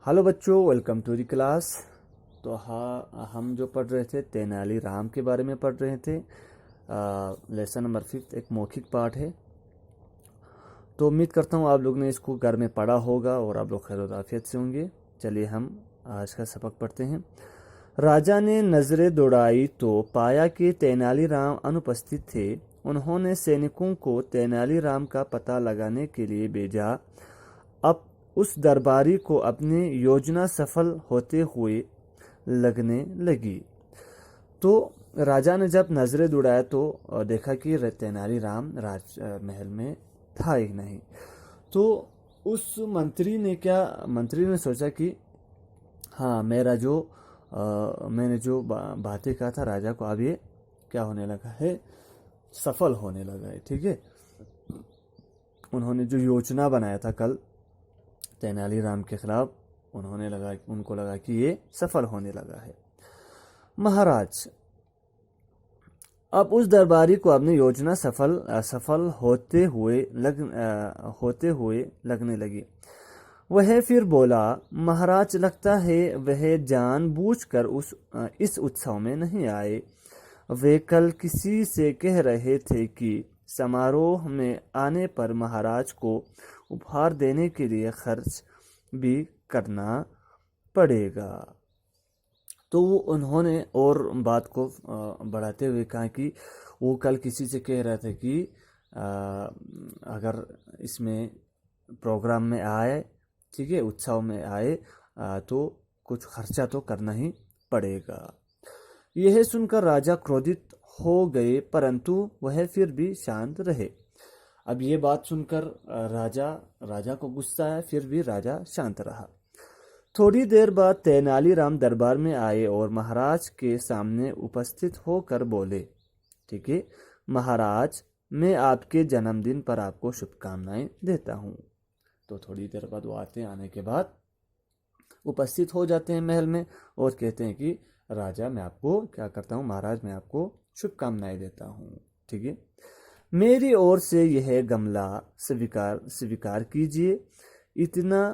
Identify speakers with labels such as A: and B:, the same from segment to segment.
A: Hello बच्चों, welcome to the class. तो हाँ, हम जो पढ़ रहे थे तेनाली राम के बारे में पढ़ रहे थे। लेसन नंबर 5 एक मौखिक पाठ है। तो उम्मीद करता हूँ आप लोग ने इसको घर में पढ़ा होगा और आप लोग खैर आफियत से होंगे। चलिए हम आज का सबक पढ़ते हैं। राजा ने नजरें दौड़ाई तो पाया कि तेनालीराम अनुपस्थित थे। उन्होंने सैनिकों को तेनालीराम का पता लगाने के लिए भेजा। अब उस दरबारी को अपनी योजना सफल होते हुए लगने लगी। तो राजा ने जब नजरें दौड़ाया तो देखा कि तेनालीराम राज महल में था ही नहीं। तो उस मंत्री ने सोचा कि हाँ, मैंने जो बातें कहा था राजा को, अब ये क्या होने लगा है, सफल होने लगा है। ठीक है, उन्होंने जो योजना बनाया था कल तेनालीराम के खिलाफ, उनको लगा कि ये सफल होने लगा है। महाराज, अब उस दरबारी को अपनी योजना सफल होते हुए लगने लगी। वह फिर बोला, महाराज, लगता है वह जानबूझकर इस उत्सव में नहीं आए। वे कल किसी से कह रहे थे कि समारोह में आने पर महाराज को उपहार देने के लिए खर्च भी करना पड़ेगा। तो उन्होंने और बात को बढ़ाते हुए कहा कि वो कल किसी से कह रहे थे कि अगर इसमें प्रोग्राम में आए, ठीक है, उत्सव में आए, तो कुछ खर्चा तो करना ही पड़ेगा। यह सुनकर राजा क्रोधित हो गए, परंतु वह फिर भी शांत रहे। अब ये बात सुनकर राजा को गुस्सा आया, फिर भी राजा शांत रहा। थोड़ी देर बाद तेनालीराम दरबार में आए और महाराज के सामने उपस्थित होकर बोले, ठीक है, महाराज, मैं आपके जन्मदिन पर आपको शुभकामनाएं देता हूँ। तो थोड़ी देर बाद वो आने के बाद उपस्थित हो जाते हैं महल में और कहते हैं कि राजा, मैं आपको क्या करता हूँ, महाराज, मैं आपको शुभकामनाएं देता हूँ। ठीक है, मेरी ओर से यह गमला स्वीकार कीजिए। इतना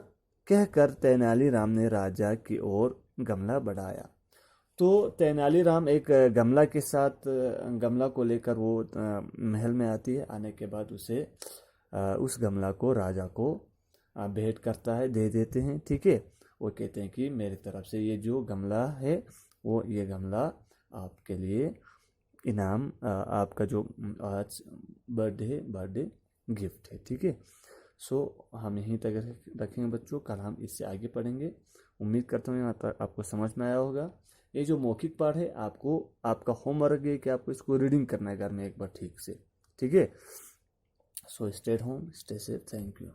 A: कहकर तेनालीराम ने राजा की ओर गमला बढ़ाया। तो तेनालीराम एक गमला को लेकर वो महल में आती है। आने के बाद उस गमला को राजा को भेंट करता है, दे देते हैं। ठीक है, वो कहते हैं कि मेरी तरफ से ये जो गमला है, ये गमला आपके लिए इनाम, आपका जो आज बर्थडे गिफ्ट है। ठीक है, सो हम यहीं तक रखेंगे बच्चों। कल हम इससे आगे पढ़ेंगे। उम्मीद करता हूँ यहाँ तक आपको समझ में आया होगा। ये जो मौखिक पाठ है, आपका होमवर्क है कि आपको इसको रीडिंग करना है घर में एक बार ठीक से। ठीक है, so stay at home, stay safe, thank you.